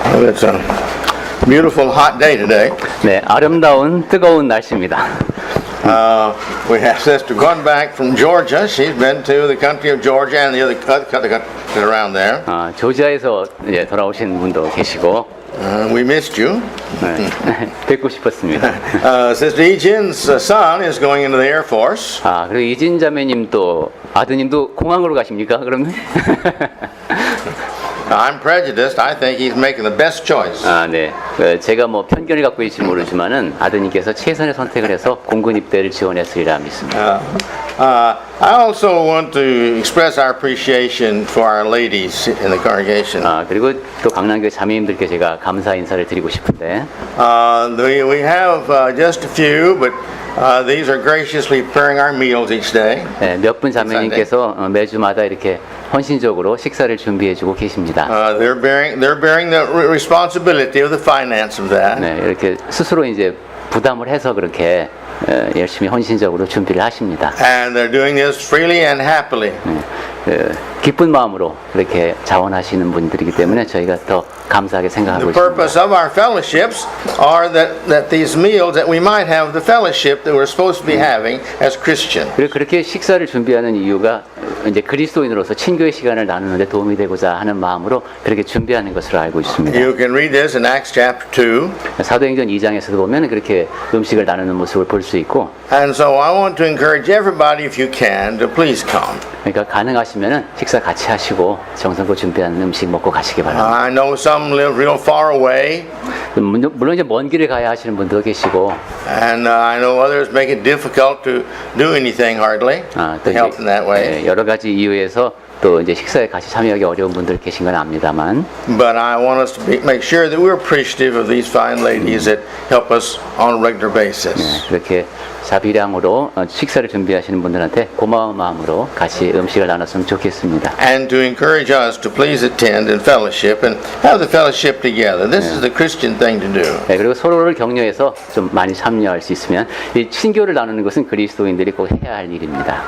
Well, it's a beautiful hot day today. 네, 아름다운 뜨거운 날씨입니다. We have Sister gone back from Georgia. She's been to the country of Georgia and the other country around there. 조지아에서 돌아오신 분도 계시고 We missed you. 네, 뵙고 싶었습니다. Sister Ejin's son is going into the Air Force. 그리고 이진 자매님도 아드님도 공항으로 가십니까? 그러면? I'm prejudiced. I think he's making the best choice. 네. 제가 뭐 편견을 갖고 있을지 모르지만은 아드님께서 최선의 선택을 해서 공군 입대를 지원했으리라 믿습니다. I also want to express our appreciation for our ladies in the congregation. 그리고 또 강남교회 자매님들께 제가 감사 인사를 드리고 싶은데. We have just a few, but these are graciously preparing our meals each day. 네, 몇 분 자매님께서 매주마다 이렇게 헌신적으로 식사를 준비해주고 계십니다. They're bearing the responsibility of the finance of that. 네, 이렇게 스스로 이제 부담을 해서 그렇게 열심히 헌신적으로 준비를 하십니다. And they're doing this freely and happily. 기쁜 마음으로 그렇게 자원하시는 분들이기 때문에 저희가 더 감사하게 생각하고 The purpose 있습니다. of our fellowships are that these meals that we might have the fellowship that we're supposed to be having as Christians. 그리고 그렇게 식사를 준비하는 이유가 이제 그리스도인으로서 친교의 시간을 나누는데 도움이 되고자 하는 마음으로 그렇게 준비하는 것으로 알고 있습니다. You can read this in Acts chapter 2. 사도행전 2장에서도 보면 그렇게 음식을 나누는 모습을 볼 수 있고. And so I want to encourage everybody, if you can, to please come. 그러니까 가능하시면은 식사 같이 하시고 정성껏 준비하는 음식 먹고 가시기 바랍니다. I know some live real far away. 물론 이제 먼 길을 가야 하시는 분도 계시고. And I know others make it difficult to do anything hardly to help in that way. 여러 가지 이유에서 또 이제 식사에 같이 참여하기 어려운 분들 계신 건 압니다만. But I want us to make sure that we're appreciative of these fine ladies that help us on a regular basis. 그렇게 자비량으로 식사를 준비하시는 분들한테 고마운 마음으로 같이 음식을 나눴으면 좋겠습니다. And to encourage us to please attend and fellowship and have the fellowship together. This is the Christian thing to do. 네, 그리고 서로를 격려해서 좀 많이 참여할 수 있으면 이 친교를 나누는 것은 그리스도인들이 꼭 해야 할 일입니다.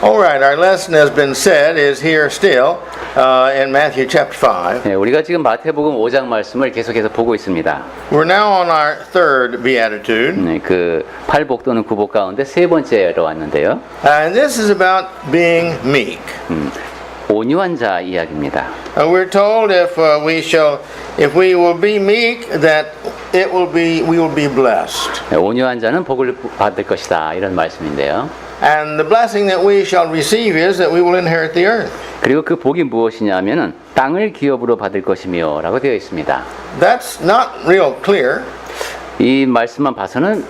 All right, our lesson has been said is here still in Matthew chapter 5. 네, 우리가 지금 마태복음 5장 말씀을 계속해서 보고 있습니다. We're now on our third beatitude. 네, 그 팔복 또는 구복 가운데 세 번째로 왔는데요. And this is about being meek. 온유한 자 이야기입니다. We're told if we will be meek, that we will be blessed. 네, 온유한 자는 복을 받을 것이다 이런 말씀인데요. And the blessing that we shall receive is that we will inherit the earth. 그리고 그 복이 무엇이냐면은 땅을 기업으로 받을 것이며라고 되어 있습니다. That's not real clear. 이 말씀만 봐서는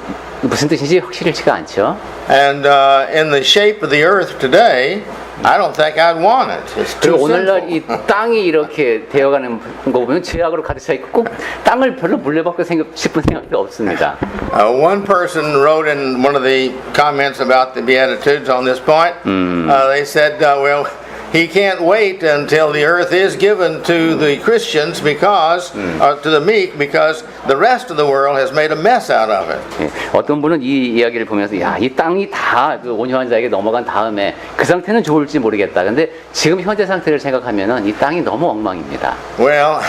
무슨 뜻인지 확실치가 않죠. And in the shape of the earth today, I don't think I'd want it. It's too 그리고 오늘날 이 sinful. 땅이 이렇게 되어가는 거 보면 죄악으로 가득 차 있고 꼭 땅을 별로 물려받고 싶은 생각도 없습니다. One person wrote in one of the comments about the Beatitudes on this point, they said, well, he can't wait until the earth is given to the Christians because, to the meek, because the rest of the world has made a mess out of it. 예, 어떤 분은 이 이야기를 보면서 야, 이 땅이 다 그 온유한 자에게 넘어간 다음에 그 상태는 좋을지 모르겠다. 근데 지금 현재 상태를 생각하면은 이 땅이 너무 엉망입니다. Well,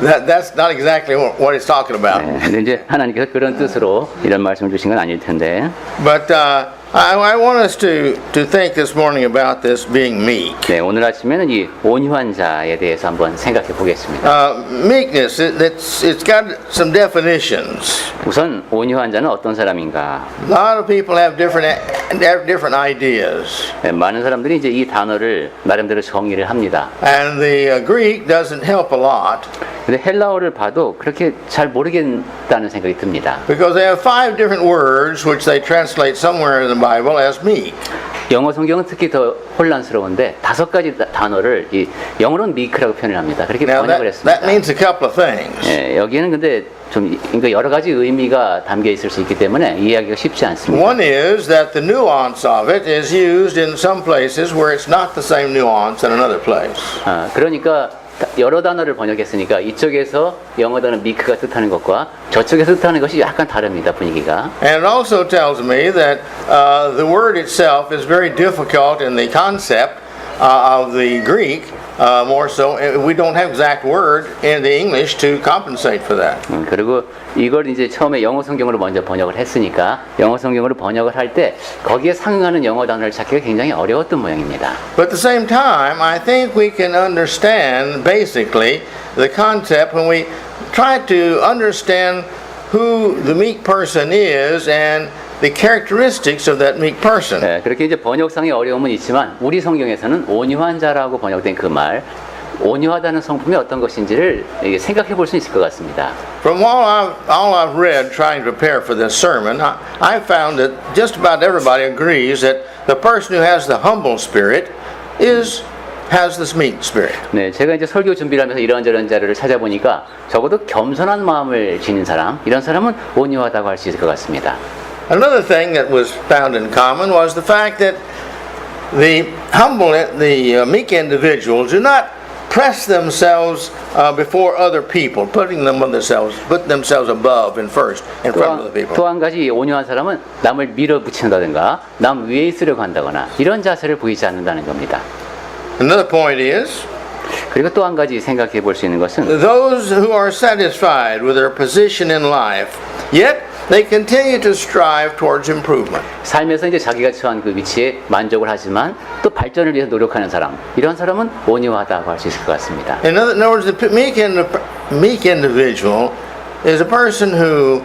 that's not exactly what he's talking about. 네, 근데 이제 하나님께서 그런 뜻으로 이런 말씀을 주신 건 아닐 텐데. But I want us to think this morning about this being meek. 네, 오늘 아침에는 이 온유한 자에 대해서 한번 생각해 보겠습니다. Meekness, it's got some definitions. 우선 온유한 자는 어떤 사람인가? A lot of people have different ideas. 네, 많은 사람들이 이제 이 단어를 나름대로 정의를 합니다. And the Greek doesn't help a lot. 근데 헬라어를 봐도 그렇게 잘 모르겠다는 생각이 듭니다. Because they have 5 different words which they translate somewhere in the Bible as meek. 영어 성경은 특히 더 혼란스러운데 5가지 단어를 이 영어로는 meek라고 표현을 합니다. 그렇게 Now 번역을 that 했습니다. means a couple of things. 예, 여기에는 근데 좀 그러니까 여러 가지 의미가 담겨 있을 수 있기 때문에 이해하기가 쉽지 않습니다. One is that the nuance of it is used in some places where it's not the same nuance in another place. 그러니까 여러 단어를 번역했으니까 이쪽에서 영어 단어 meek가 뜻하는 것과 저쪽에서 뜻하는 것이 약간 다릅니다, 분위기가. And it also tells me that the word itself is very difficult in the concept of the Greek. More so, we don't have exact word in the English to compensate for that. 그리고 이걸 이제 처음에 영어 성경으로 먼저 번역을 했으니까 영어 성경으로 번역을 할 때 거기에 상응하는 영어 단어를 찾기가 굉장히 어려웠던 모양입니다. But at the same time, I think we can understand basically the concept when we try to understand who the meek person is and the characteristics of that meek person. 네, 그렇게 이제 번역상의 어려움은 있지만 우리 성경에서는 온유한 자라고 번역된 그 말, 온유하다는 성품이 어떤 것인지를 생각해 볼 수 있을 것 같습니다. From all I've read trying to prepare for this sermon, I found that just about everybody agrees that the person who has the humble spirit has this meek spirit. 네, 제가 이제 설교 준비를 하면서 이런저런 자료를 찾아보니까 적어도 겸손한 마음을 지닌 사람, 이런 사람은 온유하다고 할 수 있을 것 같습니다. Another thing that was found in common was the fact that the meek individuals do not press themselves before other people, put themselves above and first in front of the people. 또 한 가지 온유한 사람은 남을 밀어붙인다든가 남 위에 있으려고 한다거나 이런 자세를 보이지 않는다는 겁니다. Another point is 그리고 또 한 가지 생각해 볼 수 있는 것은 those who are satisfied with their position in life, yet they continue to strive towards improvement. 삶에서 이제 자기가 처한 그 위치에 만족을 하지만 또 발전을 위해서 노력하는 사람, 이런 사람은 온유하다고 할 수 있을 것 같습니다. In other words, the meek individual is a person who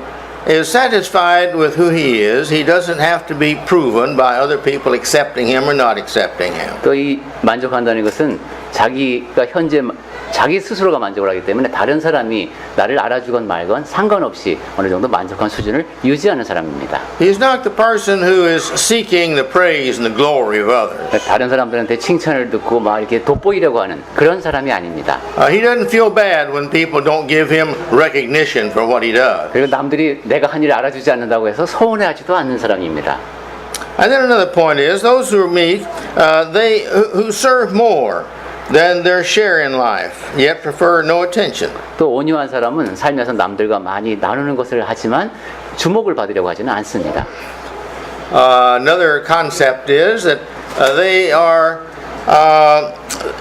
is satisfied with who he is. He doesn't have to be proven by other people accepting him or not accepting him. 또 이 만족한다는 것은 자기가 현재 자기 스스로가 만족을 하기 때문에 다른 사람이 나를 알아주건 말건 상관없이 어느 정도 만족한 수준을 유지하는 사람입니다. He's not the person who is seeking the praise and the glory of others. 다른 사람들한테 칭찬을 듣고 막 이렇게 돋보이려고 하는 그런 사람이 아닙니다. He doesn't feel bad when people don't give him recognition for what he does. 그리고 남들이 내가 한 일을 알아주지 않는다고 해서 서운해하지도 않는 사람입니다. And then another point is those who are meek, who serve more than their share in life, yet prefer no attention. 또 온유한 사람은 살면서 남들과 많이 나누는 것을 하지만 주목을 받으려고 하지는 않습니다. Another concept is that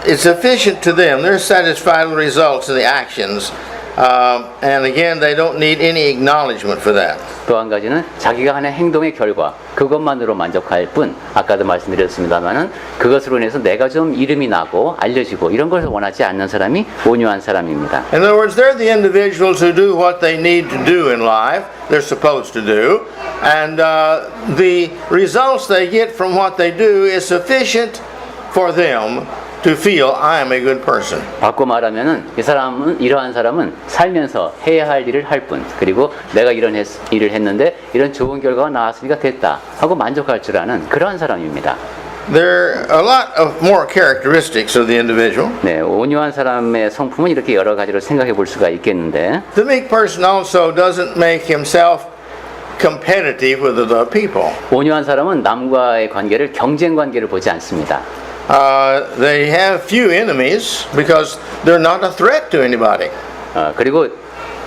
it's sufficient to them. They're satisfied with the results of the actions. And again, they don't need any acknowledgement for that. 또 한 가지는 자기가 하는 행동의 결과 그것만으로 만족할 뿐 아까도 말씀드렸습니다만은 그것으로 인해서 내가 좀 이름이 나고 알려지고 이런 것을 원하지 않는 사람이 온유한 사람입니다. In other words, they're the individuals who do what they need to do in life, they're supposed to do, and the results they get from what they do is sufficient for them to feel I am a good person. 바꿔 말하면은 이러한 사람은 살면서 해야 할 일을 할 뿐, 그리고 내가 이런 일을 했는데 이런 좋은 결과가 나왔으니까 됐다 하고 만족할 줄 아는 그러한 사람입니다. There are a lot of more characteristics of the individual. 네, 온유한 사람의 성품은 이렇게 여러 가지로 생각해 볼 수가 있겠는데 The meek person also doesn't make himself competitive with other people. 온유한 사람은 남과의 관계를 경쟁 관계를 보지 않습니다. They have few enemies because they're not a threat to anybody. 그리고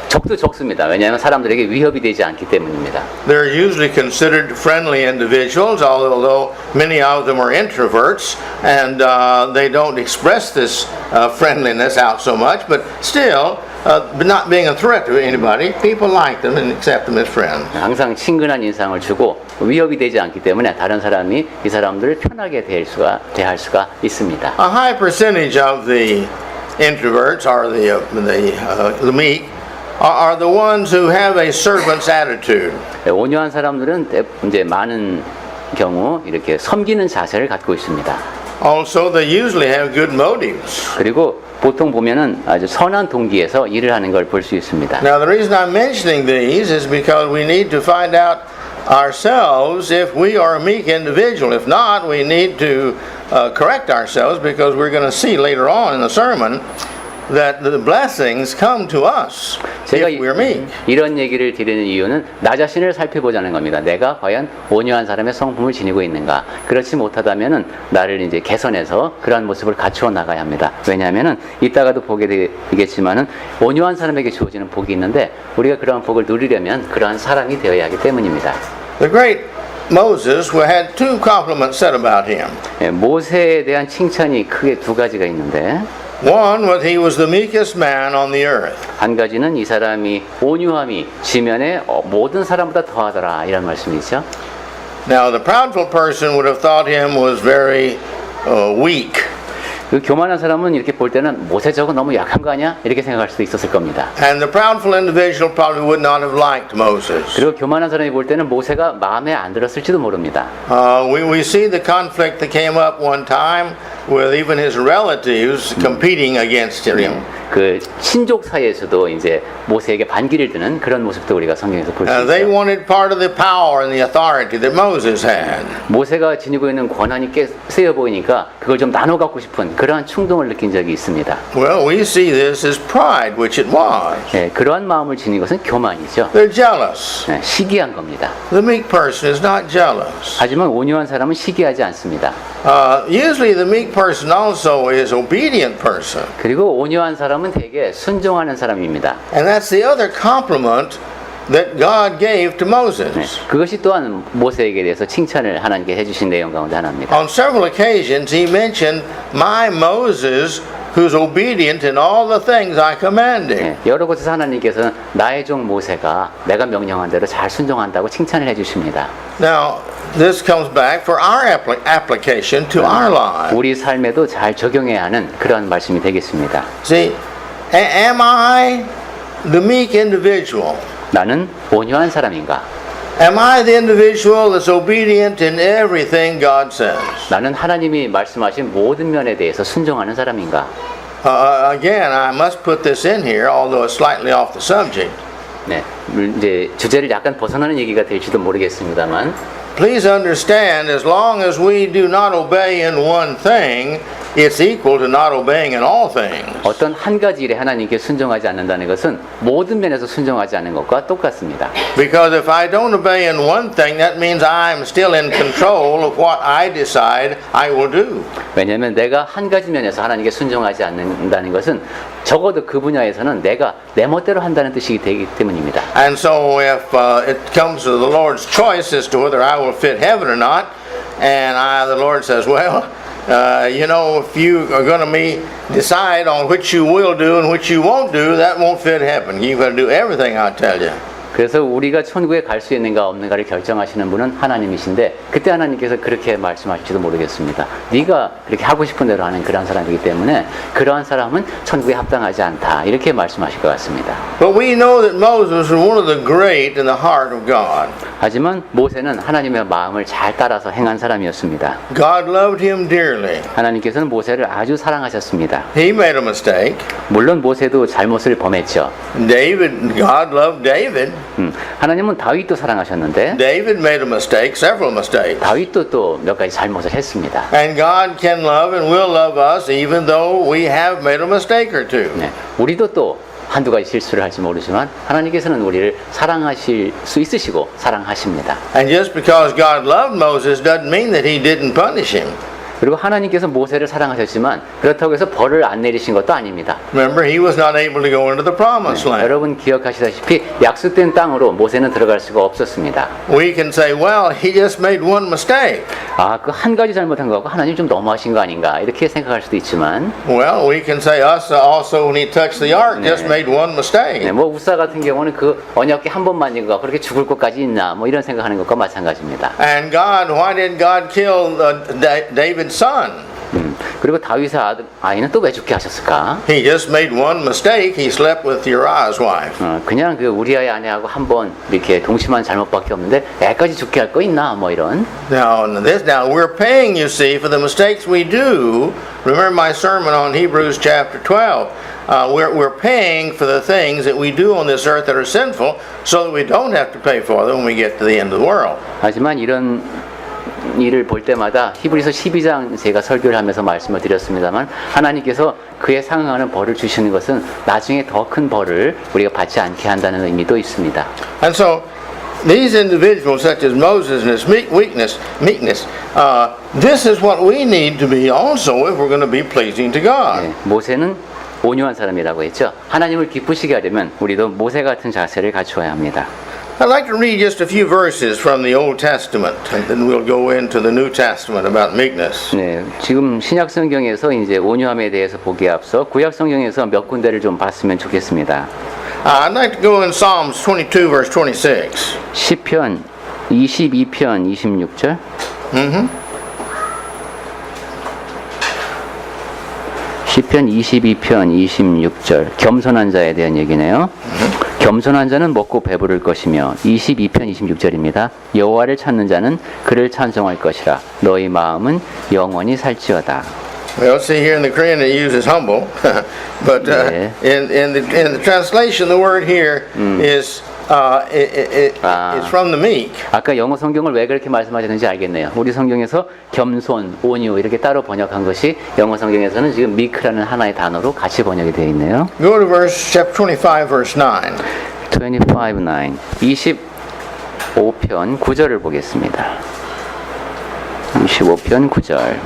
적도 적습니다. 왜냐하면 사람들에게 위협이 되지 않기 때문입니다. They're usually considered friendly individuals, although many of them are introverts and they don't express this friendliness out so much, but still, not being a threat to anybody, people like them and accept them as friends. 항상 친근한 인상을 주고 위협이 되지 않기 때문에 다른 사람이 이 사람들을 편하게 대할 수가 있습니다. A high percentage of the introverts or the meek are the ones who have a servant's attitude. 온유한 사람들은 이제 많은 경우 이렇게 섬기는 자세를 갖고 있습니다. Also, they usually have good motives. 그리고 보통 보면은 아주 선한 동기에서 일을 하는 걸 볼 수 있습니다. Now, the reason I'm mentioning these is because we need to find out ourselves if we are a meek individual. If not, we need to correct ourselves because we're going to see later on in the sermon that the blessings come to us if we're meek. 이런 얘기를 드리는 이유는 나 자신을 살펴보자는 겁니다. 내가 과연 온유한 사람의 성품을 지니고 있는가? 그렇지 못하다면은 나를 이제 개선해서 그러한 모습을 갖추어 나가야 합니다. 왜냐하면은 이따가도 보게 되겠지만은 온유한 사람에게 주어지는 복이 있는데 우리가 그러한 복을 누리려면 그러한 사람이 되어야 하기 때문입니다. The great Moses had two compliments said about him. 예, 모세에 대한 칭찬이 크게 두 가지가 있는데 One was he was the meekest man on the earth. 한 가지는 이 사람이 온유함이 지면에 모든 사람보다 더하더라 이런 말씀이죠. Now, the proudful person would have thought him was very weak. 그 교만한 사람은 이렇게 볼 때는 모세 저거 너무 약한 거 아니야? 이렇게 생각할 수도 있었을 겁니다. And the proudful individual probably would not have liked Moses. 그리고 교만한 사람이 볼 때는 모세가 마음에 안 들었을지도 모릅니다. We see the conflict that came up one time with even his relatives competing against him. 그 친족 사이에서도 이제 모세에게 반기를 드는 그런 모습도 우리가 성경에서 볼 수 They 있어요. wanted part of the power and the authority that Moses had. 모세가 지니고 있는 권한이 꽤 세어 보이니까 그걸 좀 나눠 갖고 싶은 그러한 충동을 느낀 적이 있습니다. Well, we see this as pride, which it was. 예, 그러한 마음을 지닌 것은 교만이죠. They're jealous. 예, 시기한 겁니다. The meek person is not jealous. 하지만 온유한 사람은 시기하지 않습니다. Usually the meek person also is obedient person. 그리고 온유한 사람은 되게 순종하는 사람입니다. And that's the other compliment that God gave to 네, Moses. 그것이 또한 모세에게 대해서 칭찬을 하나님께 해주신 내용 가운데 하나입니다. On several occasions he mentioned, my Moses who's obedient in all the things I command him. 네, 여러 곳에서 하나님께서는 나의 종 모세가 내가 명령한 대로 잘 순종한다고 칭찬을 해주십니다. Now, this comes back for our application to our lives. 우리 삶에도 잘 적용해야 하는 그런 말씀이 되겠습니다. See, am I the meek individual? 나는 온유한 사람인가? Am I the individual that's obedient in everything God says? 나는 하나님이 말씀하신 모든 면에 대해서 순종하는 사람인가? Again, I must put this in here, although it's slightly off the subject. 네, 이제 주제를 약간 벗어나는 얘기가 될지도 모르겠습니다만 Please understand, as long as we do not obey in one thing, it's equal to not obeying in all things. 어떤 한 가지 일에 하나님께 순종하지 않는다는 것은 모든 면에서 순종하지 않는 것과 똑같습니다. Because if I don't obey in one thing, that means I'm still in control of what I decide I will do. 왜냐하면 내가 한 가지 면에서 하나님께 순종하지 않는다는 것은 적어도 그 분야에서는 내가 내 멋대로 한다는 뜻이 되기 때문입니다. And so if it comes to the Lord's choice as to whether I will fit heaven or not, and the Lord says, well, you know, if you are going to decide on which you will do and which you won't do, that won't fit heaven. You've got to do everything I tell you. 그래서 우리가 천국에 갈 수 있는가 없는가를 결정하시는 분은 하나님이신데 그때 하나님께서 그렇게 말씀하실지도 모르겠습니다. 네가 그렇게 하고 싶은 대로 하는 그런 사람이기 때문에 그러한 사람은 천국에 합당하지 않다 이렇게 말씀하실 것 같습니다. But we know that Moses was one of the great in the heart of God. 하지만 모세는 하나님의 마음을 잘 따라서 행한 사람이었습니다. God loved him dearly. 하나님께서는 모세를 아주 사랑하셨습니다. He made a mistake. 물론 모세도 잘못을 범했죠. God loved David. 하나님은 다윗도 사랑하셨는데 David made a mistake, several mistakes. 다윗도 또 몇 가지 잘못을 했습니다. And God can love and will love us even though we have made a mistake or two. 네, 우리도 또 한두 가지 실수를 할지 모르지만 하나님께서는 우리를 사랑하실 수 있으시고 사랑하십니다. And just because God loved Moses doesn't mean that he didn't punish him. 그리고 하나님께서 모세를 사랑하셨지만 그렇다고 해서 벌을 안 내리신 것도 아닙니다. Remember, he was not able to go into the promised land. 여러분 기억하시다시피 약속된 땅으로 모세는 들어갈 수가 없었습니다. We can say, well, he just made one mistake. 아, 그 한 가지 잘못한 거 같고 하나님 좀 너무하신 거 아닌가 이렇게 생각할 수도 있지만 Well, we can say us also when he touched the ark just made one mistake. 네, 뭐 우사 같은 경우는 그 언약궤 한 번 만진 거 그렇게 죽을 것까지 있나 뭐 이런 생각하는 것과 마찬가지입니다. And God, why did God kill David's son? 그리고 다윗의 아이는 또 왜 죽게 하셨을까? He just made one mistake. He slept with Uriah's wife. 그냥 그 우리아의 아내하고 한 번 이렇게 동침한 잘못밖에 없는데 애까지 죽게 할 거 있나 뭐 이런. Now we're paying, you see, for the mistakes we do. Remember my sermon on Hebrews chapter 12. We're paying for the things that we do on this earth that are sinful, so that we don't have to pay for them when we get to the end of the world. 하지만 이런 일을 볼 때마다 히브리서 12장 제가 설교를 하면서 말씀을 드렸습니다만 하나님께서 그에 상응하는 벌을 주시는 것은 나중에 더 큰 벌을 우리가 받지 않게 한다는 의미도 있습니다. And so these individuals, such as Moses and his meekness, this is what we need to be also if we're going to be pleasing to God. 네, 모세는 온유한 사람이라고 했죠. 하나님을 기쁘시게 하려면 우리도 모세 같은 자세를 갖추어야 합니다. I'd like to read just a few verses from the Old Testament, and then we'll go into the New Testament about meekness. 네, 지금 신약 성경에서 이제 온유함에 대해서 보기에 앞서 구약 성경에서 몇 군데를 좀 봤으면 좋겠습니다. I'd like to go in Psalms 22, verse 26. 시편 22편 26절. 시편 22편 26절. 겸손한 자에 대한 얘기네요. 겸손한 자는 먹고 배부를 것이며 22편 26절입니다. 여호와를 찾는 자는 그를 찬송할 것이라. 너희 마음은 영원히 살지어다. Well, see here in the Korean it uses humble, but Yeah. in the translation the word here is it's from the meek. 아까 영어 성경을 왜 그렇게 말씀하셨는지 알겠네요. 우리 성경에서 겸손, 온유 이렇게 따로 번역한 것이 영어 성경에서는 지금 meek라는 하나의 단어로 같이 번역이 되어 있네요. Go to chapter 25, verse 9. 25:9 25편 9절을 보겠습니다. 25편 9절.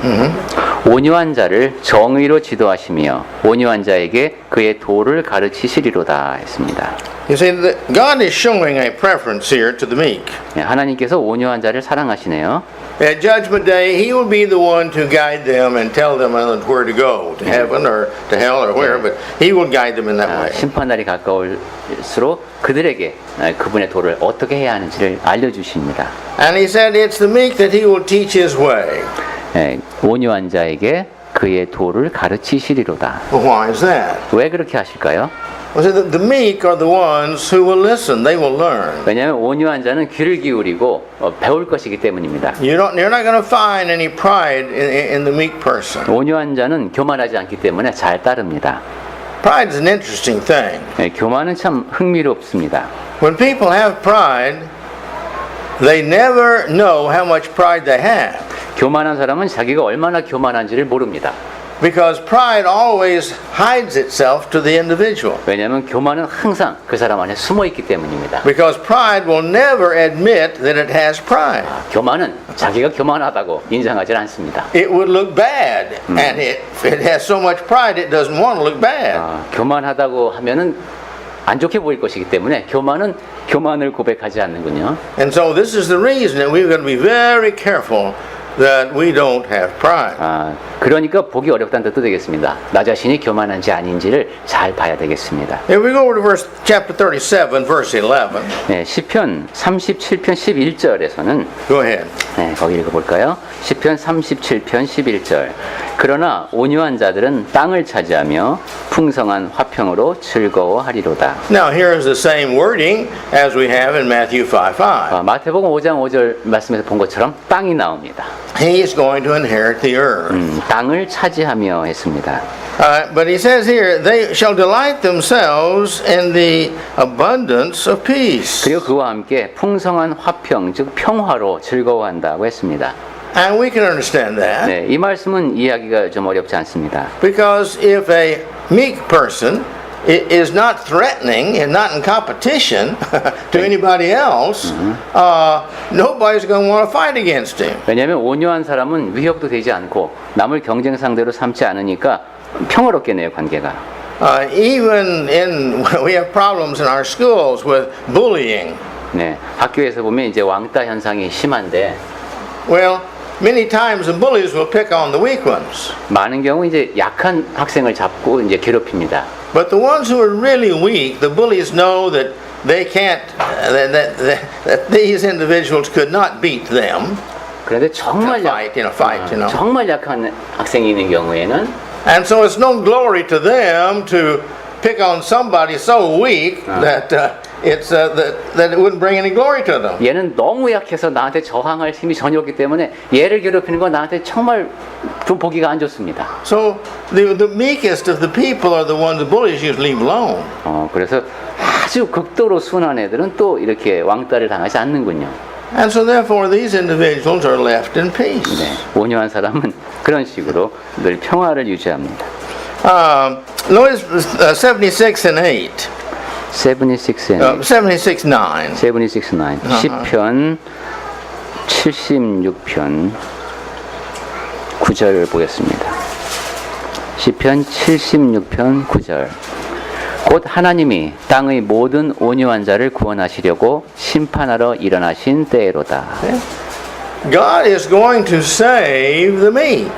온유한 자를 정의로 지도하시며 온유한 자에게 그의 도를 가르치시리로다 했습니다. You see, God is showing a preference here to the meek. 네, 하나님께서 온유한 자를 사랑하시네요. At Judgment Day, He will be the one to guide them and tell them where to go, to heaven or to hell or where, but He will guide them in that way. 심판날이 가까울수록 그들에게 그분의 도를 어떻게 해야 하는지를 알려주십니다. And He said it's the meek that He will teach His way. 네, 온유한 자에게 그의 도를 가르치시리로다. Well, why is that? 왜 그렇게 하실까요? Well, see, the meek are the ones who will listen. They will learn. 왜냐하면 온유한 자는 귀를 기울이고 배울 것이기 때문입니다. You're not going to find any pride in the meek person. 온유한 자는 교만하지 않기 때문에 잘 따릅니다. Pride is an interesting thing. 네, 교만은 참 흥미롭습니다. When people have pride, they never know how much pride they have. 교만한 사람은 자기가 얼마나 교만한지를 모릅니다. Because pride always hides itself to the individual. 왜냐하면 교만은 항상 그 사람 안에 숨어 있기 때문입니다. Because pride will never admit that it has pride. 교만은 자기가 교만하다고 인정하지 않습니다. It would look bad, and it has so much pride it doesn't want to look bad. 교만하다고 하면은 안 좋게 보일 것이기 때문에 교만은 교만을 고백하지 않는군요. And so this is the reason that we've got to be very careful that we don't have pride. 그러니까 보기 어렵다는 뜻도 되겠습니다. 나 자신이 교만한지 아닌지를 잘 봐야 되겠습니다. If we go over to chapter 37, verse 11. 네, 시편 37편 11절에서는 Go ahead. 네, 거기 읽어볼까요? 시편 37편 11절. 그러나 온유한 자들은 땅을 차지하며 풍성한 화평으로 즐거워하리로다. Now here is the same wording as we have in Matthew 5:5. 마태복음 5장 5절 말씀에서 본 것처럼 땅이 나옵니다. He is going to inherit the earth. 땅을 차지하며 했습니다. But he says here, they shall delight themselves in the abundance of peace. 그리고 그와 함께 풍성한 화평, 즉 평화로 즐거워한다고 했습니다. And we can understand that. 네, 이 말씀은 이해하기가 좀 어렵지 않습니다. Because if a meek person is not threatening and not in competition to anybody else, nobody's going to want to fight against him. 왜냐하면 온유한 사람은 위협도 되지 않고 남을 경쟁 상대로 삼지 않으니까 평화롭겠네요, 관계가. Even we have problems in our schools with bullying. 네, 학교에서 보면 이제 왕따 현상이 심한데, Well, many times the bullies will pick on the weak ones. 많은 경우 이제 약한 학생을 잡고 이제 괴롭힙니다. But the ones who are really weak, the bullies know that they can't, that these individuals could not beat them. 그런데 In 정말 a fight, you know. 정말 약한 학생이 있는 경우에는 And so it's no glory to them to pick on somebody so weak that that it wouldn't bring any glory to them. 얘는 너무 약해서 나한테 저항할 힘이 전혀 없기 때문에 얘를 괴롭히는 건 나한테 정말 좀 보기가 안 좋습니다. So the meekest of the people are the ones the bullies usually leave alone. 그래서 아주 극도로 순한 애들은 또 이렇게 왕따를 당하지 않는군요. And so therefore these individuals are left in peace. 네, 온유한 사람은 그런 식으로 늘 평화를 유지합니다. Notice 76 and 8. 76 76:9. 76:9 시편 76편 9절을 보겠습니다. 시편 76편 9절. 곧 하나님이 땅의 모든 온유한 자를 구원하시려고 심판하러 일어나신 때로다. God is going to save the meek.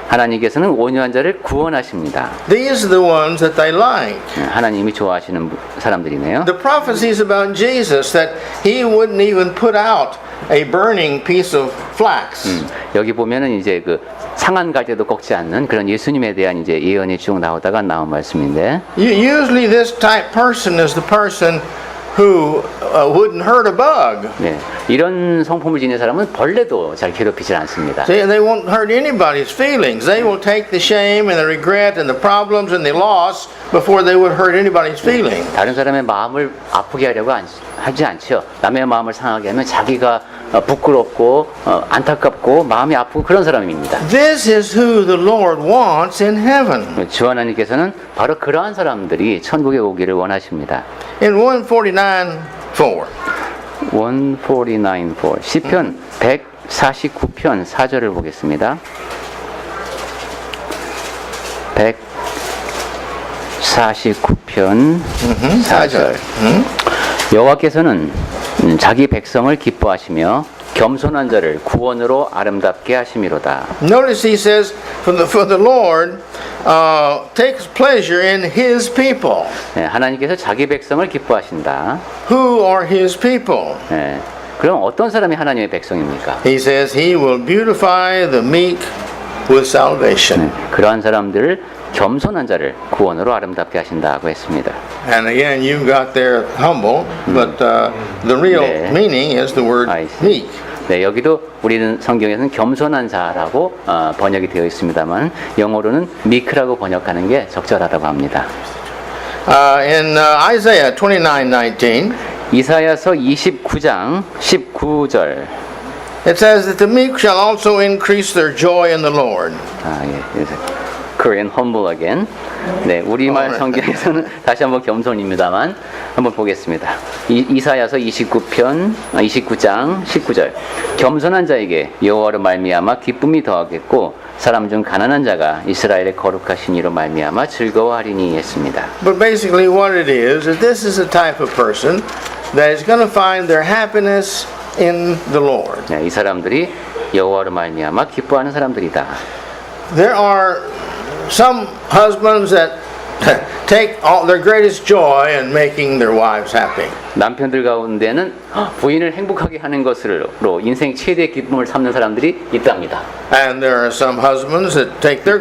하나님께서는 온유한 자를 구원하십니다. These are the ones that they like. 하나님이 좋아하시는 사람들이네요. The prophecies about Jesus that he wouldn't even put out a burning piece of flax. 여기 보면은 이제 그 상한 가지도 꺾지 않는 그런 예수님에 대한 이제 예언이 쭉 나오다가 나온 말씀인데, Usually this type person is the person who wouldn't hurt a bug. 네, 이런 성품을 지닌 사람은 벌레도 잘 괴롭히질 않습니다. They won't hurt anybody's feelings. They will take the shame and the regret and the problems and the loss before they would hurt anybody's feeling. 다른 사람의 마음을 아프게 하려고 하지 않죠. 남의 마음을 상하게 하면 자기가 부끄럽고 안타깝고 마음이 아프고 그런 사람입니다. This is who the Lord wants in heaven. 주 하나님께서는 바로 그러한 사람들이 천국에 오기를 원하십니다. In 149:4. 149:4 시편 149편 4절을 보겠습니다. 149편 4절. 여호와께서는 자기 백성을 기뻐하시며 겸손한 자를 구원으로 아름답게 하심이로다. Notice he says, for the Lord takes pleasure in his people. 네, 하나님께서 자기 백성을 기뻐하신다. Who are his people? 네, 그럼 어떤 사람이 하나님의 백성입니까? He says he will beautify the meek with salvation. 그러한 사람들을 겸손한 자를 구원으로 아름답게 하신다고 했습니다. And again, you've got there humble, but the real 네. meaning is the word I see. meek. 네, 여기도 우리는 성경에서는 겸손한 자라고 번역이 되어 있습니다만 영어로는 meek라고 번역하는 게 적절하다고 합니다. In Isaiah 29:19, 이사야서 29장 19절. it says that the meek shall also increase their joy in the Lord. 예. Korean humble again. 네, 우리말 성경에서는 다시 한번 겸손입니다만 한번 보겠습니다. 이사야서 29장 19절. 겸손한 자에게 여호와로 말미암아 기쁨이 더하겠고 사람 중 가난한 자가 이스라엘의 거룩하신 이로 말미암아 즐거워하리니 했습니다. But basically what it is this is a type of person that is going to find their happiness in the Lord. 네, 이 사람들이 여호와로 말미암아 기뻐하는 사람들이다. There are some husbands that take all their greatest joy in making their wives happy. 남편들 가운데는 부인을 행복하게 하는 것으로 인생 최대의 기쁨을 삼는 사람들이 있답니다. And there are some husbands that take their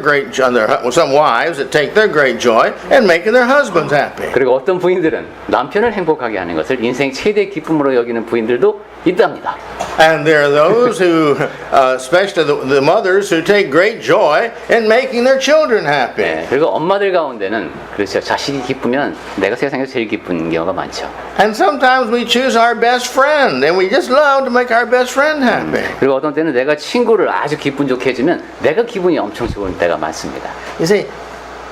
some wives that take their great joy in making their husbands happy. 그리고 어떤 부인들은 남편을 행복하게 하는 것을 인생 최대의 기쁨으로 여기는 부인들도 있답니다. And there are those who, especially the mothers, who take great joy in making their children happy. 네, 그리고 엄마들 가운데는 그렇죠. 자식이 기쁘면 내가 세상에서 제일 기쁜 경우가 많죠. And sometimes we choose our best friend, and we just love to make our best friend happy. 그리고 어떤 때는 내가 친구를 아주 기분 좋게 해주면 내가 기분이 엄청 좋을 때가 많습니다. You see,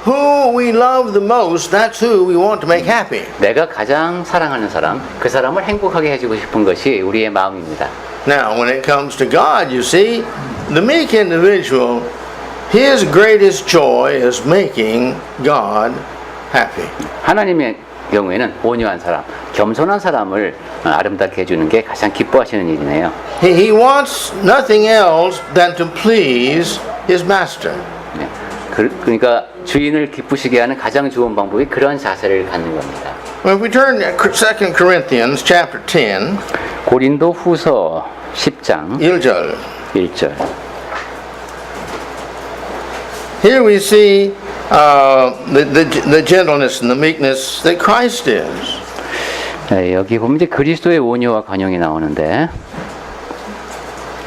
who we love the most, that's who we want to make happy. 내가 가장 사랑하는 사람, 그 사람을 행복하게 해주고 싶은 것이 우리의 마음입니다. Now, when it comes to God, you see, the meek individual, his greatest joy is making God happy. 하나님의 경우에는 온유한 사람, 겸손한 사람을 아름답게 해주는 게 가장 기뻐하시는 일이네요. He wants nothing else than to please his master. 네. 그러니까 주인을 기쁘시게 하는 가장 좋은 방법이 그런 자세를 갖는 겁니다. Well, if we turn to 2 Corinthians chapter 10, 고린도 후서 10장 1절. 1절. Here we see the gentleness and the meekness that Christ is. 네, 여기 보면 이제 그리스도의 온유와 관용이 나오는데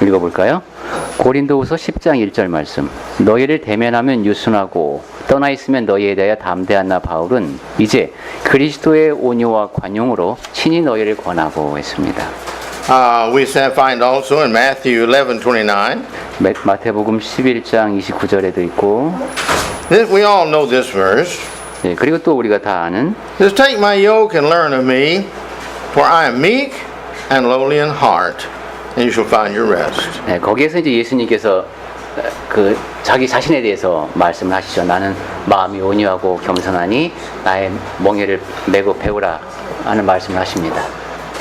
읽어볼까요? 고린도후서 10장 1절 말씀. 너희를 대면하면 유순하고 떠나 있으면 너희에 대하여 담대한 나 바울은 이제 그리스도의 온유와 관용으로 친히 너희를 권하고 했습니다. We find also in Matthew 11:29. 마태복음 11장 29절에도 있고 We all know this verse. 네, 그리고 또 우리가 다 아는 It says, "Take my yoke and learn of me, for I am meek and lowly in heart, and you shall find your rest." 네, 거기에서 이제 예수님께서 그 자기 자신에 대해서 말씀을 하시죠. 나는 마음이 온유하고 겸손하니 나의 멍에를 메고 배우라 하는 말씀을 하십니다.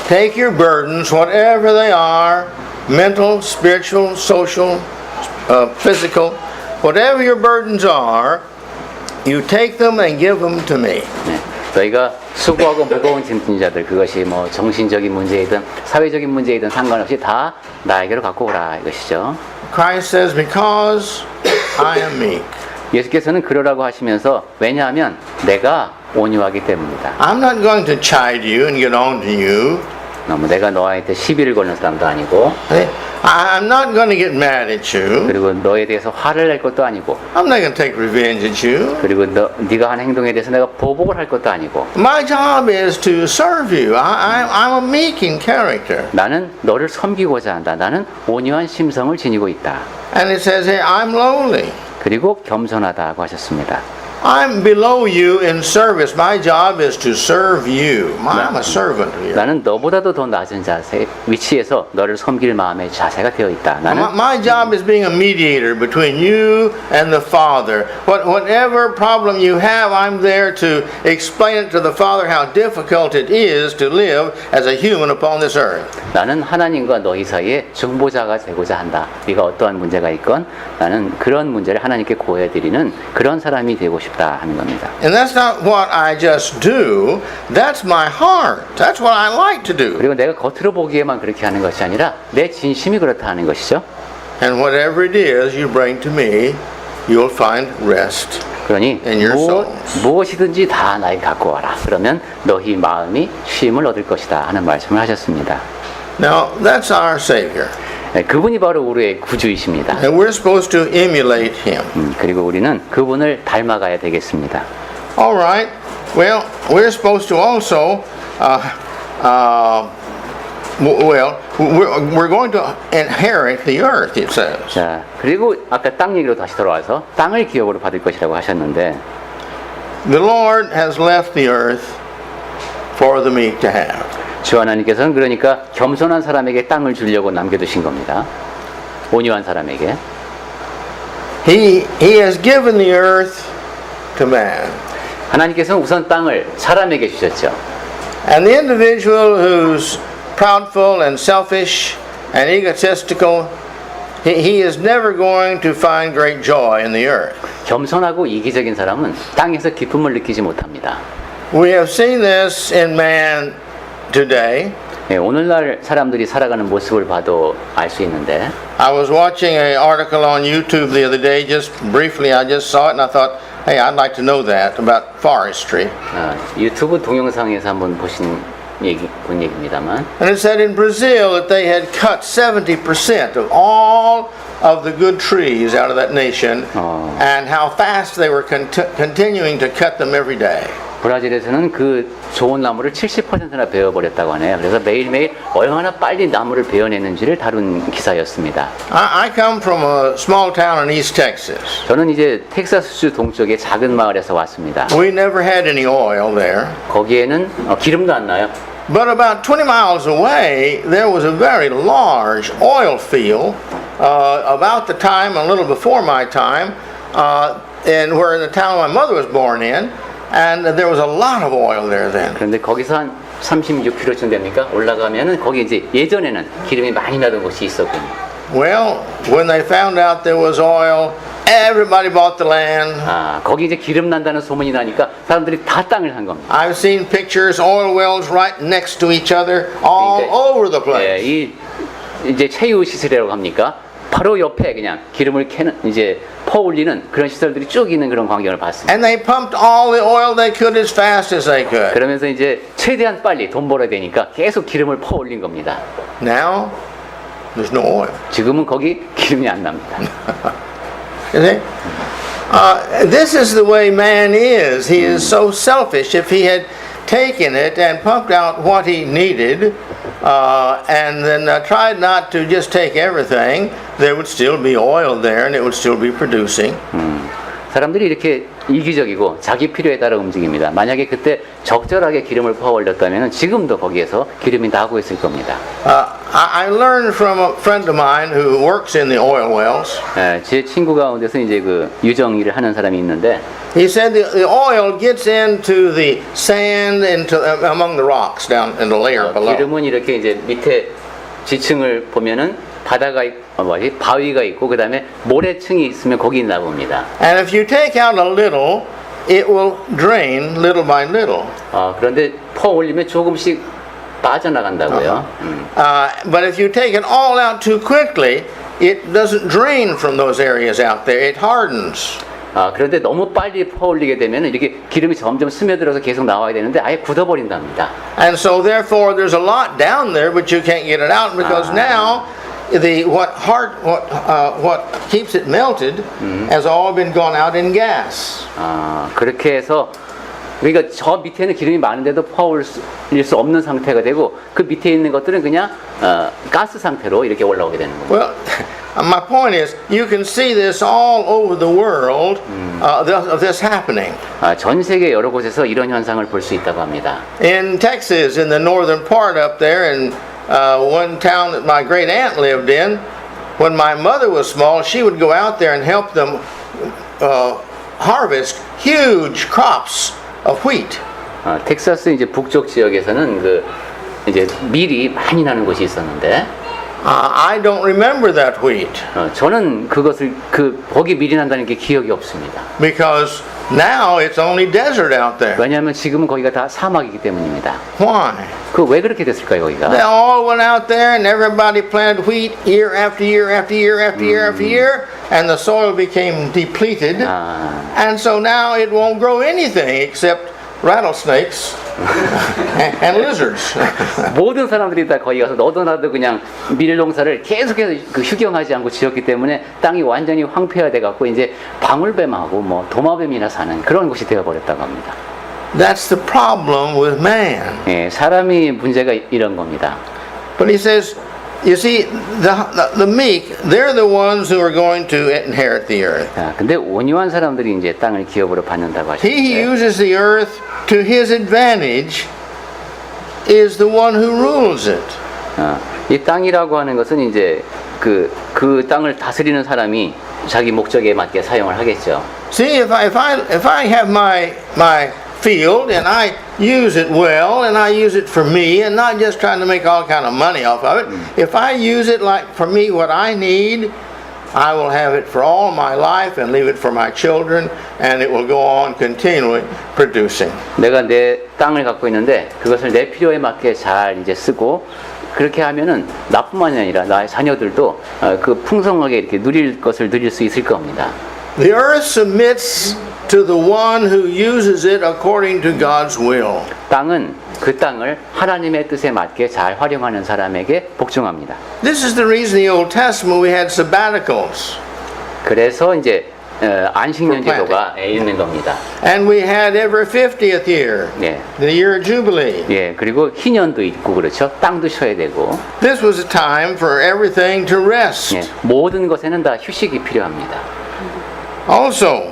Take your burdens, whatever they are, mental, spiritual, social, physical, whatever your burdens are, you take them and give them to me. 네. 너희가 수고하고 무거운 짐진 자들, 그것이 뭐 정신적인 문제이든 사회적인 문제이든 상관없이 다 나에게로 갖고 오라 이것이죠. Christ says, because I am meek. 예수께서는 그러라고 하시면서 왜냐하면 내가 온유하기 때문이다. I'm not going to chide you and get on to you. 너무 내가 너한테 시비를 거는 사람도 아니고 I'm not going to get mad at you. 그리고 너에 대해서 화를 낼 것도 아니고 I'm not going to take revenge at you. 그리고 네가 한 행동에 대해서 내가 보복을 할 것도 아니고 My job is to serve you. I'm a meek in character. 나는 너를 섬기고자 한다. 나는 온유한 심성을 지니고 있다. And it says here, I'm lowly. 그리고 겸손하다고 하셨습니다. I'm below you in service. My job is to serve you. I'm a servant here. 나는 너보다도 더 낮은 자세 위치에서 너를 섬길 마음의 자세가 되어 있다. 나는 My job is being a mediator between you and the Father. Whatever problem you have, I'm there to explain it to the Father how difficult it is to live as a human upon this earth. 나는 하나님과 너희 사이에 중보자가 되고자 한다. 네가 어떠한 문제가 있건 나는 그런 문제를 하나님께 고해드리는 그런 사람이 되고 싶다 하는 겁니다. And that's not what I just do. That's my heart. That's what I like to do. 그리고 내가 겉으로 보기에만 그렇게 하는 것이 아니라 내 진심이 그렇다 하는 것이죠. And whatever it is you bring to me, you'll find rest. 그러니 in your souls. 무엇이든지 다 나에게 갖고 와라. 그러면 너희 마음이 쉼을 얻을 것이다 하는 말씀을 하셨습니다. Now, that's our Savior. 네, 그분이 바로 우리의 구주이십니다. And we're supposed to emulate Him. 그리고 우리는 그분을 닮아가야 되겠습니다. All right. Well, we're supposed to also, we're going to inherit the earth, it says. 자, 그리고 아까 땅 얘기로 다시 돌아와서 땅을 기업으로 받을 것이라고 하셨는데 The Lord has left the earth for the meek to have. 주 하나님께서는 그러니까 겸손한 사람에게 땅을 주려고 남겨두신 겁니다. 온유한 사람에게. He has given the earth to man. 하나님께서는 우선 땅을 사람에게 주셨죠. And the individual who's proudful and selfish and egotistical, he is never going to find great joy in the earth. 겸손하고 이기적인 사람은 땅에서 기쁨을 느끼지 못합니다. We have seen this in man today. 네, 오늘날 사람들이 살아가는 모습을 봐도 알 수 있는데 I was watching an article on YouTube the other day, just briefly I just saw it and I thought, hey, I'd like to know that about forestry. 유튜브 동영상에서 한번 본 얘기입니다만 And it said in Brazil that they had cut 70% of all of the good trees out of that nation and how fast they were continuing to cut them every day. 브라질에서는 그 좋은 나무를 70%나 베어버렸다고 하네요. 그래서 매일매일 얼마나 빨리 나무를 베어내는지를 다룬 기사였습니다. I come from a small town in East Texas. 저는 이제 텍사스주 동쪽의 작은 마을에서 왔습니다. We never had any oil there. 거기에는 기름도 안 나요. But about 20 miles away, there was a very large oil field about the time, a little before my time, and where in the town my mother was born in. And there was a lot of oil there then. 그런데 거기서 한 36km쯤 됩니까? 올라가면은 거기 이제 예전에는 기름이 많이 나던 곳이 있었군요. Well, when they found out there was oil, everybody bought the land. 거기 이제 기름 난다는 소문이 나니까 사람들이 다 땅을 산 겁니다. I've seen pictures, oil wells right next to each other, all over the place. 이제 체유 시설이라고 합니까? 바로 옆에 그냥 기름을 캐는 이제 퍼올리는 그런 시설들이 쭉 있는 그런 광경을 봤습니다. And they pumped all the oil they could as fast as they could. 그러면서 이제 최대한 빨리 돈 벌어야 되니까 계속 기름을 퍼올린 겁니다. Now, there's no oil. 지금은 거기 기름이 안 납니다. You see? This is the way man is. He is so selfish. If he had taken it and pumped out what he needed, and then tried not to just take everything, there would still be oil there and it would still be producing. 사람들이 이렇게 이기적이고 자기 필요에 따라 움직입니다. 만약에 그때 적절하게 기름을 퍼 올렸다면 지금도 거기에서 기름이 나고 있을 겁니다. I learned from a friend of mine who works in the oil wells. 제 친구 가운데서 이제 그 유정 일을 하는 사람이 있는데 He said the oil gets into the sand, into among the rocks down in the layer below. 기름은 이렇게 이제 밑에 지층을 보면은 바위가 있고 그 다음에 모래층이 있으면 거기 있나 봅니다. And if you take out a little, it will drain little by little. 그런데 퍼 올리면 조금씩 빠져나간다고요. But if you take it all out too quickly, it doesn't drain from those areas out there. It hardens. 그런데 너무 빨리 퍼 올리게 되면 이렇게 기름이 점점 스며들어서 계속 나와야 되는데 아예 굳어버린답니다. And so therefore there's a lot down there, but you can't get it out because now what keeps it melted has all been gone out in gas. 그렇게 해서 그러니까 저 밑에는 기름이 많은데도 퍼 올릴 수 없는 상태가 되고 그 밑에 있는 것들은 그냥 가스 상태로 이렇게 올라오게 되는 겁니다. Well, my point is, you can see this all over the world of this happening. 전 세계 여러 곳에서 이런 현상을 볼 수 있다고 합니다. In Texas, in the northern part up there, in one town that my great aunt lived in, when my mother was small, she would go out there and help them harvest huge crops of wheat. 텍사스 이제 북쪽 지역에서는 그 이제 밀이 많이 나는 곳이 있었는데 I don't remember that wheat 저는 그것을 거기 밀이 난다는 게 기억이 없습니다. because now it's only desert out there. 왜냐하면 지금은 거기가 다 사막이기 때문입니다. Why? 왜 그렇게 됐을까요, 거기가? They all went out there and everybody planted wheat year after year after year after year after year, and the soil became depleted, and so now it won't grow anything except rattlesnakes and lizards. 모든 사람들이 다 거기 가서 너도 나도 그냥 밀농사를 계속해서 휴경하지 않고 지었기 때문에 땅이 완전히 황폐화돼 갖고 이제 방울뱀하고 뭐 도마뱀이나 사는 그런 곳이 되어 버렸다고 합니다. That's the problem with man. 예, 사람이 문제가 이런 겁니다. But he says, you see, the meek, they're the ones who are going to inherit the earth. 근데 온유한 사람들이 이제 땅을 기업으로 받는다고 He who 하시는데 uses the earth to his advantage is the one who rules it. 이 땅이라고 하는 것은 이제 그 땅을 다스리는 사람이 자기 목적에 맞게 사용을 하겠죠. See, if I have my field and I use it well and I use it for me and not just trying to make all kind of money off of it, if I use it like for me what I need, I will have it for all my life and leave it for my children, and it will go on continually producing. 내가 내 땅을 갖고 있는데 그것을 내 필요에 맞게 잘 이제 쓰고 그렇게 하면은 나뿐만이 아니라 나의 자녀들도 그 풍성하게 이렇게 누릴 것을 누릴 수 있을 겁니다. The earth submits to the one who uses it according to God's will. 땅은 그 땅을 하나님의 뜻에 맞게 잘 활용하는 사람에게 복종합니다. This is the reason in the Old Testament we had sabbaticals. 그래서 이제 안식년제도가 있는 겁니다. And we had every 50th year, 예. the year of Jubilee. 예, 그리고 희년도 있고 그렇죠. 땅도 쉬어야 되고. This was a time for everything to rest. 예, 모든 것에는 다 휴식이 필요합니다. Also,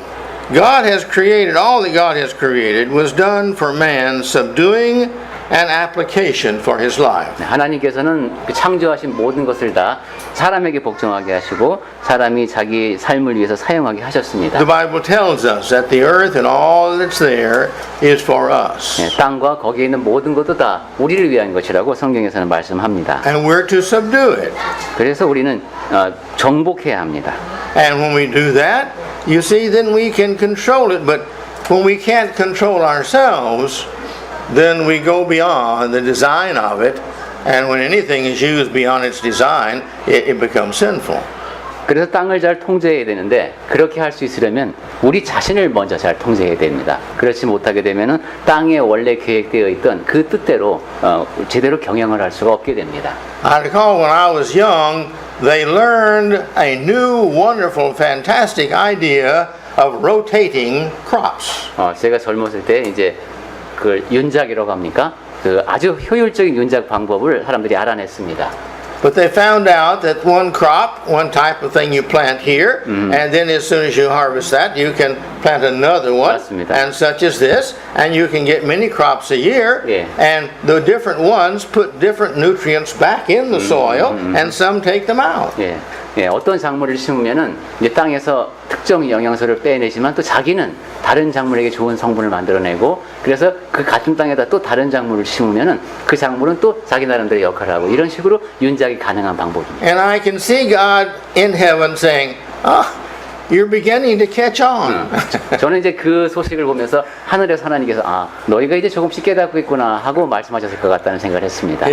God has created, all that God has created was done for man subduing and application for his life. 하나님께서는 그 창조하신 모든 것을 다 사람에게 복종하게 하시고 사람이 자기 삶을 위해서 사용하게 하셨습니다. The Bible tells us that the earth and all that's there is for us. 예, 땅과 거기에 있는 모든 것도 다 우리를 위한 것이라고 성경에서는 말씀합니다. And we're to subdue it. 그래서 우리는 정복해야 합니다. And when we do that, you see, then we can control it. But when we can't control ourselves, then we go beyond the design of it. And when anything is used beyond its design, it becomes sinful. 그래서 땅을 잘 통제해야 되는데 그렇게 할 수 있으려면 우리 자신을 먼저 잘 통제해야 됩니다. 그렇지 못하게 되면은 땅에 원래 계획되어 있던 그 뜻대로 제대로 경영을 할 수가 없게 됩니다. I recall when I was young, they learned a new, wonderful, fantastic idea of rotating crops. 제가 젊었을 때 이제 그 윤작이라고 합니까? 그 아주 효율적인 윤작 방법을 사람들이 알아냈습니다. But they found out that one crop, one type of thing you plant here, and then as soon as you harvest that, you can plant another one, 맞습니다. and such as this, and you can get many crops a year, 예. and the different ones put different nutrients back in the soil, and some take them out. 예, 예, 어떤 작물을 심으면은 이제 땅에서 특정 영양소를 빼내지만 또 자기는 다른 작물에게 좋은 성분을 만들어내고 그래서 그 같은 땅에다 또 다른 작물을 심으면은 그 작물은 또 자기 나름대로 역할을 하고 이런 식으로 윤작이 가능한 방법입니다. And I can see God in heaven saying, you're beginning to catch on. 저는 이제 그 소식을 보면서 하늘에서 하나님께서 아 너희가 이제 조금씩 깨닫고 있구나 하고 말씀하셨을 것 같다는 생각을 했습니다.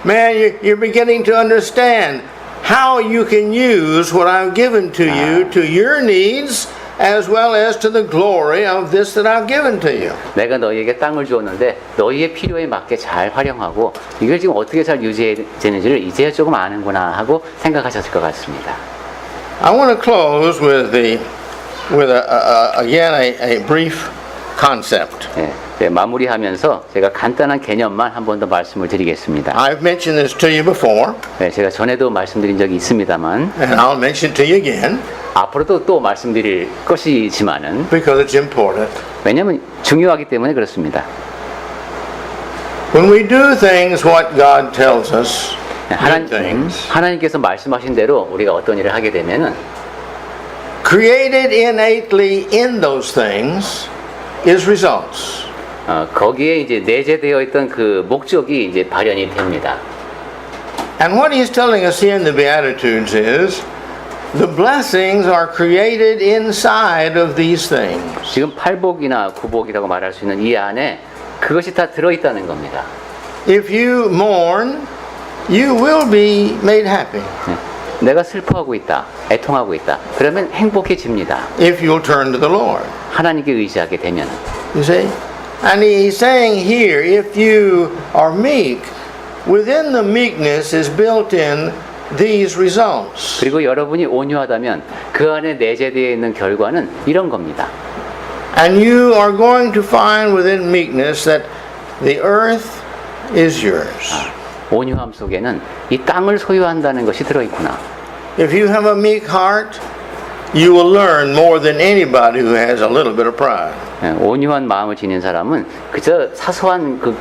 Man, you're beginning to understand how you can use what I've given to you to your needs as well as to the glory of this that I've given to you. 내가 너희에게 땅을 주었는데 너희의 필요에 맞게 잘 활용하고 이걸 지금 어떻게 잘 유지해야 되는지를 이제 조금 아는구나 하고 생각하셨을 것 같습니다. I want to close with again a brief concept. 예, 네, 마무리하면서 제가 간단한 개념만 한 번 더 말씀을 드리겠습니다. I've mentioned this to you before, 네, 제가 전에도 말씀드린 적이 있습니다만 and I'll mention it to you again 앞으로도 또 말씀드릴 것이지만은 because it's important. 왜냐하면 중요하기 때문에 그렇습니다. When we do things what God tells us, good things, 하나님께서 말씀하신 대로 우리가 어떤 일을 하게 되면은 created innately in those things is results. 거기에 이제 내재되어 있던 그 목적이 이제 발현이 됩니다. And what he's telling us here in the Beatitudes is the blessings are created inside of these things. 지금 팔복이나 구복이라고 말할 수 있는 이 안에 그것이 다 들어있다는 겁니다. If you mourn, you will be made happy. 내가 슬퍼하고 있다, 애통하고 있다. 그러면 행복해집니다. If you'll turn to the Lord. 하나님께 의지하게 되면. You see? And he's saying here, if you are meek, within the meekness is built in these results. 그리고 여러분이 온유하다면 그 안에 내재되어 있는 결과는 이런 겁니다. And you are going to find within meekness that the earth is yours. 온유함 속에는 이 땅을 소유한다는 것이 들어있구나. If you have a meek heart, you will learn more than anybody who has a little bit of pride. 온유한 마음을 지닌 사람은 그저 사소한 그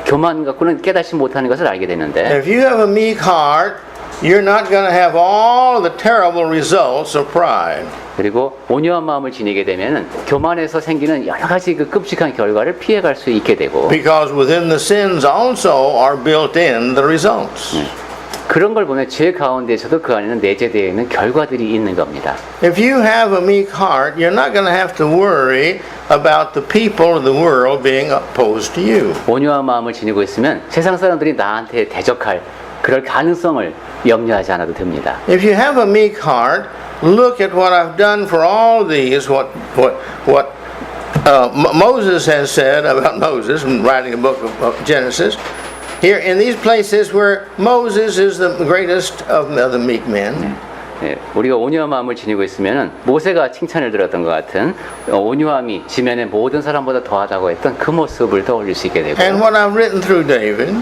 교만 갖고는 깨닫지 못하는 것을 알게 되는데 If you have a meek heart, you're not going to have all the terrible results of pride. 그리고 온유한 마음을 지니게 되면은 교만에서 생기는 여러 가지 그 끔찍한 결과를 피해갈 수 있게 되고 Because within the sins also are built in the results. 그런 걸 보면 죄 가운데서도 그 안에는 내재되어 있는 결과들이 있는 겁니다. If you have a meek heart, you're not going to have to worry about the people of the world being opposed to you. 온유한 마음을 지니고 있으면 세상 사람들이 나한테 대적할 그럴 가능성을 염려하지 않아도 됩니다. If you have a meek heart, look at what I've done for all these. What Moses has said about Moses in writing the book of Genesis. Here in these places where Moses is the greatest of the meek men. 네, 우리가 온유한 마음을 지니고 있으면은 모세가 칭찬을 들었던 것 같은 온유함이 지면의 모든 사람보다 더하다고 했던 그 모습을 떠올릴 수 있게 되고 And what I've written through David.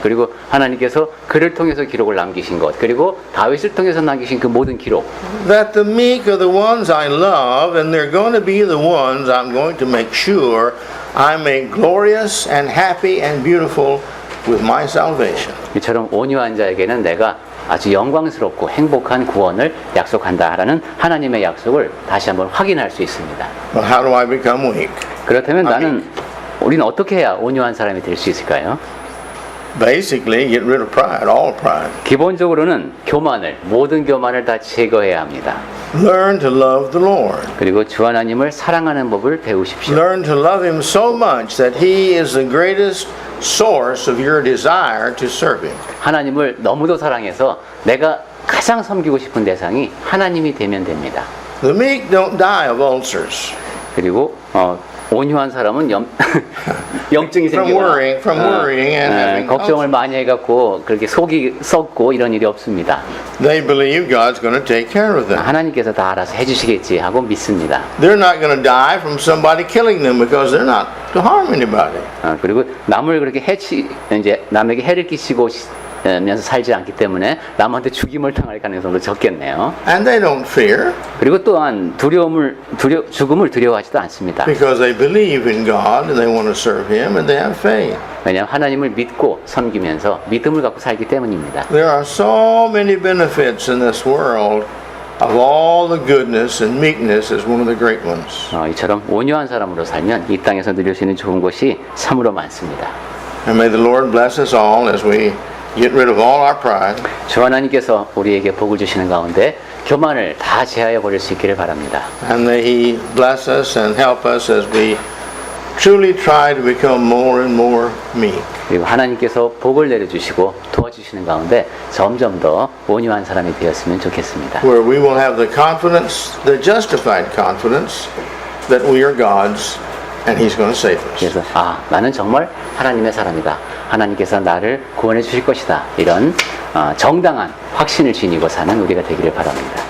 그리고 하나님께서 그를 통해서 기록을 남기신 것 그리고 다윗을 통해서 남기신 그 모든 기록 That the meek are the ones I love, and they're going to be the ones I'm going to make sure I make glorious and happy and beautiful with my salvation. 이처럼 온유한 자에게는 내가 아주 영광스럽고 행복한 구원을 약속한다라는 하나님의 약속을 다시 한번 확인할 수 있습니다. Well, how do I become weak? 그렇다면 우리는 어떻게 해야 온유한 사람이 될 수 있을까요? Basically, get rid of pride, all pride. 기본적으로는 모든 교만을 다 제거해야 합니다. Learn to love the Lord. 그리고 주 하나님을 사랑하는 법을 배우십시오. Learn to love Him so much that He is the greatest source of your desire to serve Him. 하나님을 너무도 사랑해서 내가 가장 섬기고 싶은 대상이 하나님이 되면 됩니다. The meek don't die of ulcers. 그리고 온유한 사람은 염증이 생기거나 from worrying and having 걱정을 많이 해갖고 그렇게 속이 썩고 이런 일이 없습니다. They believe God's going to take care of them. 하나님께서 다 알아서 해주시겠지 하고 믿습니다. They're not going to die from somebody killing them because they're not to harm anybody. 그리고 남을 그렇게 남에게 해를 끼치고 살면서 살지 않기 때문에 남한테 죽임을 당할 가능성도 적겠네요. And they don't fear 그리고 또한 죽음을 두려워하지도 않습니다. because they believe in God and they want to serve Him and they have faith. 왜냐하면 하나님을 믿고 섬기면서 믿음을 갖고 살기 때문입니다. There are so many benefits in this world. Of all the goodness and meekness is one of the great ones. 이처럼 온유한 사람으로 살면 이 땅에서 누릴 수 있는 좋은 것이 참으로 많습니다. And may the Lord bless us all as we get rid of all our pride. 주 하나님께서 우리에게 복을 주시는 가운데 교만을 다 제하여 버릴 수 있기를 바랍니다. And may He bless us and help us as we truly try to become more and more meek. 그리고 하나님께서 복을 내려주시고 도와주시는 가운데 점점 더 온유한 사람이 되었으면 좋겠습니다. Where we will have the confidence, the justified confidence that we are God's and He's going to save us. 그래서 나는 정말 하나님의 사람이다. 하나님께서 나를 구원해 주실 것이다. 이런 정당한 확신을 지니고 사는 우리가 되기를 바랍니다.